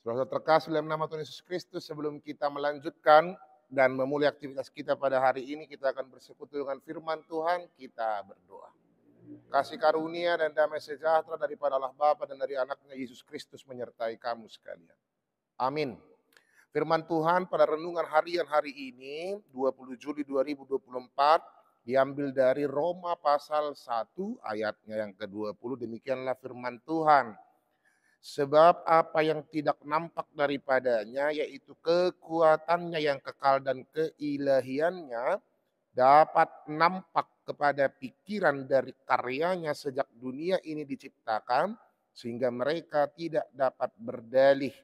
Saudara terkasih dalam nama Tuhan Yesus Kristus, sebelum kita melanjutkan dan memulai aktivitas kita pada hari ini, kita akan bersekutu dengan firman Tuhan, kita berdoa. Kasih karunia dan damai sejahtera daripada Allah Bapa dan dari anaknya Yesus Kristus menyertai kamu sekalian. Amin. Firman Tuhan pada renungan harian hari ini, 20 Juli 2024, diambil dari Roma pasal 1 ayatnya yang ke-20. Demikianlah firman Tuhan. Sebab apa yang tidak nampak daripadanya, yaitu kekuatannya yang kekal dan keilahiannya, dapat nampak kepada pikiran dari karyanya sejak dunia ini diciptakan, sehingga mereka tidak dapat berdalih.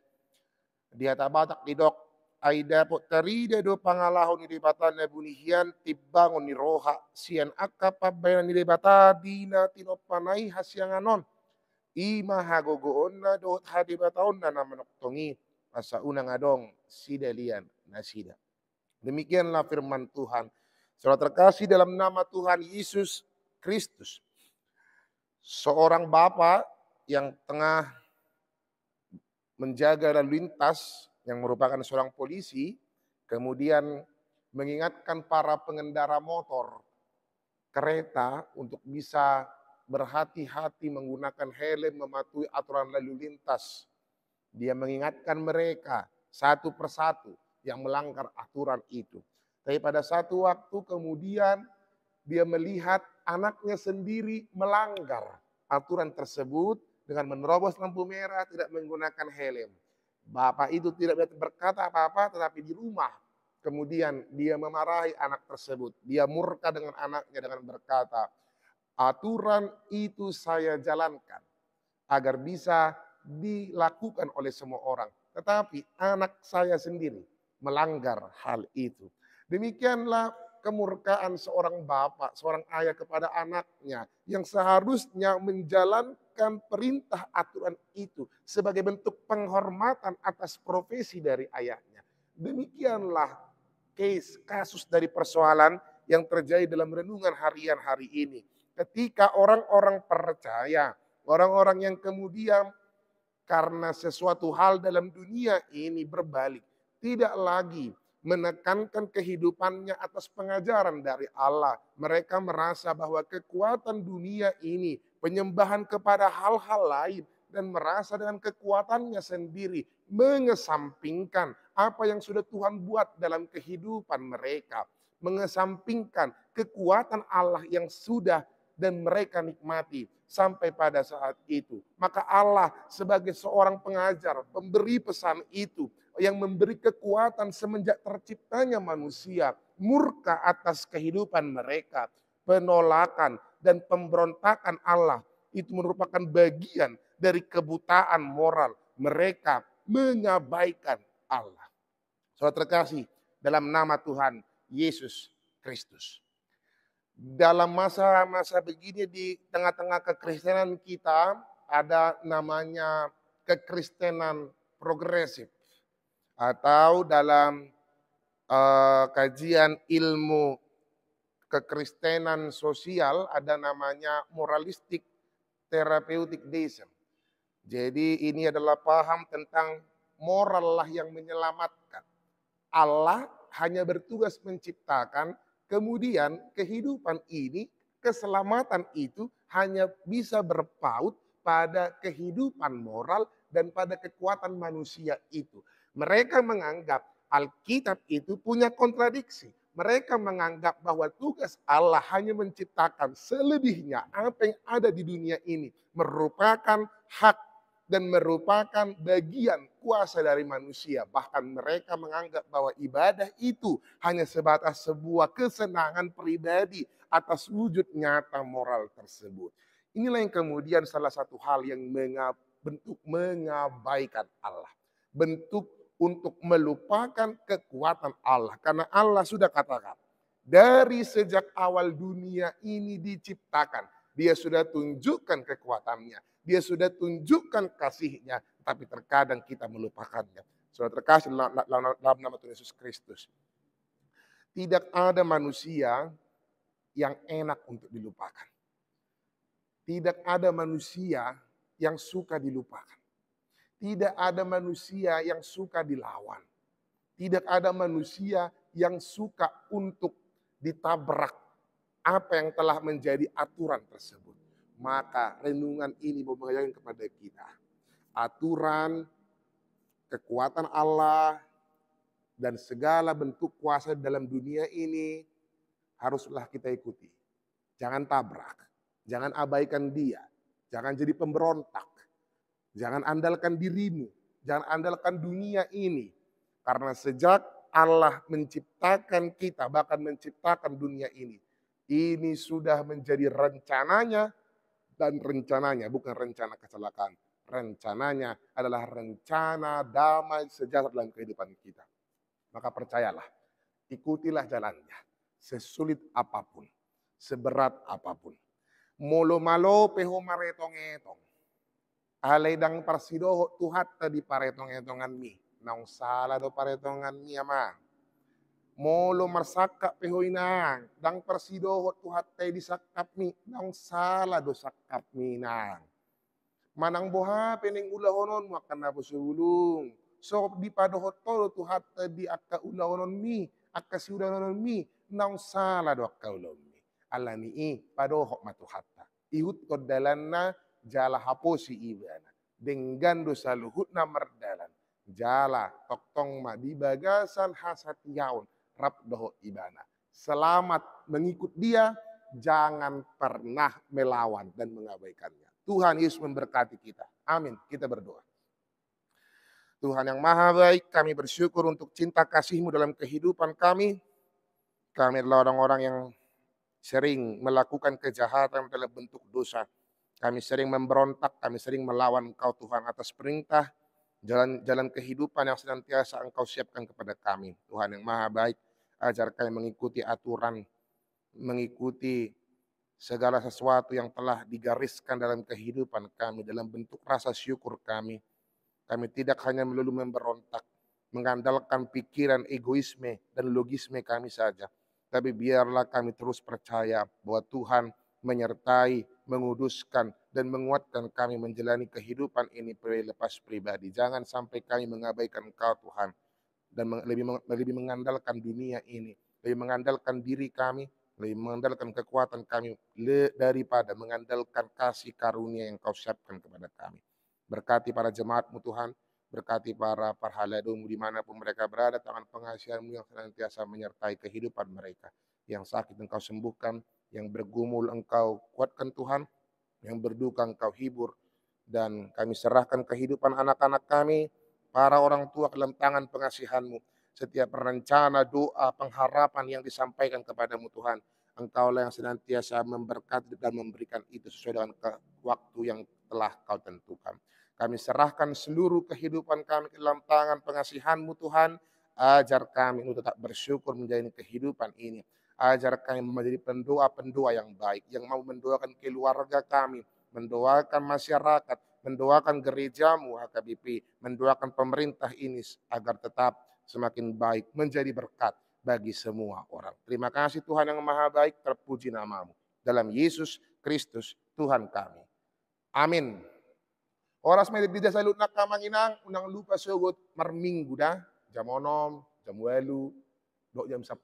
Dia tabatak didok, aida po tarida do pangalahon ni bata na bunihian tibangon ni roha, sian akapabayan ni bata di na tinopanay hasyanganon. Ima hagogoon na doot hadibataon na namanoktongi asa unang adong sidalian na sida. Demikianlah firman Tuhan. Saudara terkasih dalam nama Tuhan Yesus Kristus. Seorang bapak yang tengah menjaga lalu lintas yang merupakan seorang polisi, kemudian mengingatkan para pengendara motor, kereta untuk bisa berhati-hati menggunakan helm, mematuhi aturan lalu lintas. Dia mengingatkan mereka satu persatu yang melanggar aturan itu. Tapi pada satu waktu kemudian dia melihat anaknya sendiri melanggar aturan tersebut dengan menerobos lampu merah, tidak menggunakan helm. Bapak itu tidak berkata apa-apa, tetapi di rumah kemudian dia memarahi anak tersebut. Dia murka dengan anaknya dengan berkata, aturan itu saya jalankan agar bisa dilakukan oleh semua orang. Tetapi anak saya sendiri melanggar hal itu. Demikianlah kemurkaan seorang bapak, seorang ayah kepada anaknya yang seharusnya menjalankan perintah aturan itu sebagai bentuk penghormatan atas profesi dari ayahnya. Demikianlah kasus dari persoalan yang terjadi dalam renungan harian hari ini. Ketika orang-orang percaya, orang-orang yang kemudian karena sesuatu hal dalam dunia ini berbalik, tidak lagi menekankan kehidupannya atas pengajaran dari Allah. Mereka merasa bahwa kekuatan dunia ini, penyembahan kepada hal-hal lain, dan merasa dengan kekuatannya sendiri mengesampingkan apa yang sudah Tuhan buat dalam kehidupan mereka. Mengesampingkan kekuatan Allah yang sudah dan mereka nikmati sampai pada saat itu. Maka Allah sebagai seorang pengajar, pemberi pesan itu, yang memberi kekuatan semenjak terciptanya manusia, murka atas kehidupan mereka. Penolakan dan pemberontakan Allah itu merupakan bagian dari kebutaan moral. Mereka mengabaikan Allah. Saudara terkasih dalam nama Tuhan Yesus Kristus. Dalam masa-masa begini di tengah-tengah kekristenan kita ada namanya kekristenan progresif. Atau dalam kajian ilmu kekristenan sosial ada namanya moralistic therapeutic deism. Jadi ini adalah paham tentang moral lah yang menyelamatkan. Allah hanya bertugas menciptakan, kemudian kehidupan ini, keselamatan itu hanya bisa berpaut pada kehidupan moral dan pada kekuatan manusia itu. Mereka menganggap Alkitab itu punya kontradiksi. Mereka menganggap bahwa tugas Allah hanya menciptakan, selebihnya apa yang ada di dunia ini merupakan hak dan merupakan bagian kuasa dari manusia. Bahkan mereka menganggap bahwa ibadah itu hanya sebatas sebuah kesenangan pribadi atas wujud nyata moral tersebut. Inilah yang kemudian salah satu hal yang bentuk mengabaikan Allah. Bentuk untuk melupakan kekuatan Allah. Karena Allah sudah katakan, dari sejak awal dunia ini diciptakan, Dia sudah tunjukkan kekuatannya. Dia sudah tunjukkan kasihnya, tapi terkadang kita melupakannya. Saudara terkasih dalam nama Tuhan Yesus Kristus. Tidak ada manusia yang enak untuk dilupakan. Tidak ada manusia yang suka dilupakan. Tidak ada manusia yang suka dilawan. Tidak ada manusia yang suka untuk ditabrak apa yang telah menjadi aturan tersebut. Maka renungan ini mengajarkan kepada kita aturan, kekuatan Allah, dan segala bentuk kuasa dalam dunia ini haruslah kita ikuti. Jangan tabrak, jangan abaikan dia, jangan jadi pemberontak, jangan andalkan dirimu, jangan andalkan dunia ini. Karena sejak Allah menciptakan kita, bahkan menciptakan dunia ini sudah menjadi rencananya, dan rencananya bukan rencana kecelakaan. Rencananya adalah rencana damai sejahtera dalam kehidupan kita. Maka percayalah, ikutilah jalannya. Sesulit apapun, seberat apapun. Molo malo peho maretong-etong. Alaydang parsido tuhat tadi paretong-etongan mi. Naung sala do paretongan mi ama. Molo marsaka peho inang. Dang parsido tuhat tadi sakap mi. Naung sala do sakap mi nang. Manang boha peneng ulahonon makan na po sulung. So di padohot tolo tuhat di akka ulahonon mi, akka si ulahonon mi, naung sala do akka ulahonon mi. Alani padohok matuhatta. Ihut ko dalan na jala hapo si ibana. Denggan do sa luhut na merdalan. Jala toktong ma di bagasan hasat yaon rap doho ibana. Selamat mengikut dia, jangan pernah melawan dan mengabaikannya. Tuhan Yesus memberkati kita. Amin. Kita berdoa. Tuhan yang maha baik, kami bersyukur untuk cinta kasih-Mu dalam kehidupan kami. Kami adalah orang-orang yang sering melakukan kejahatan dalam bentuk dosa. Kami sering memberontak, kami sering melawan Engkau Tuhan atas perintah, jalan kehidupan yang senantiasa Engkau siapkan kepada kami. Tuhan yang maha baik, ajar kami mengikuti aturan, mengikuti segala sesuatu yang telah digariskan dalam kehidupan kami, dalam bentuk rasa syukur kami. Kami tidak hanya melulu memberontak, mengandalkan pikiran egoisme dan logisme kami saja. Tapi biarlah kami terus percaya bahwa Tuhan menyertai, menguduskan, dan menguatkan kami menjalani kehidupan ini lepas pribadi. Jangan sampai kami mengabaikan Engkau Tuhan, dan lebih mengandalkan dunia ini, lebih mengandalkan diri kami, lebih mengandalkan kekuatan kami daripada mengandalkan kasih karunia yang Kau siapkan kepada kami. Berkati para jemaat-Mu Tuhan, berkati para parhaladu-Mu dimanapun mereka berada, tangan pengasihan-Mu yang senantiasa menyertai kehidupan mereka. Yang sakit Engkau sembuhkan, yang bergumul Engkau kuatkan Tuhan, yang berduka Engkau hibur, dan kami serahkan kehidupan anak-anak kami, para orang tua ke dalam tangan pengasihan-Mu. Setiap rencana, doa, pengharapan yang disampaikan kepadamu Tuhan, Engkaulah yang senantiasa memberkati dan memberikan itu sesuai dengan waktu yang telah Kau tentukan. Kami serahkan seluruh kehidupan kami ke dalam tangan pengasihan-Mu Tuhan. Ajar kami untuk tetap bersyukur menjalani kehidupan ini. Ajar kami menjadi pendoa-pendoa yang baik, yang mau mendoakan keluarga kami, mendoakan masyarakat, mendoakan gereja-Mu HKBP, mendoakan pemerintah ini agar tetap semakin baik, menjadi berkat bagi semua orang. Terima kasih Tuhan yang maha baik, terpuji nama-Mu. Dalam Yesus Kristus Tuhan kami. Amin. Oras may di salut na kamanginang, unang lupa sugot marminggu dah, jam 6, jam 8, jam 10,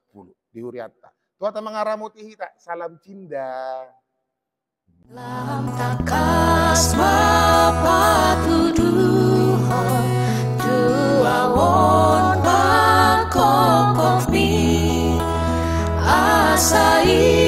di Huriata. Tuhan mga ramuti hita, salam cinda. Lam takas mapatuduhon, duawon bakok of me, asai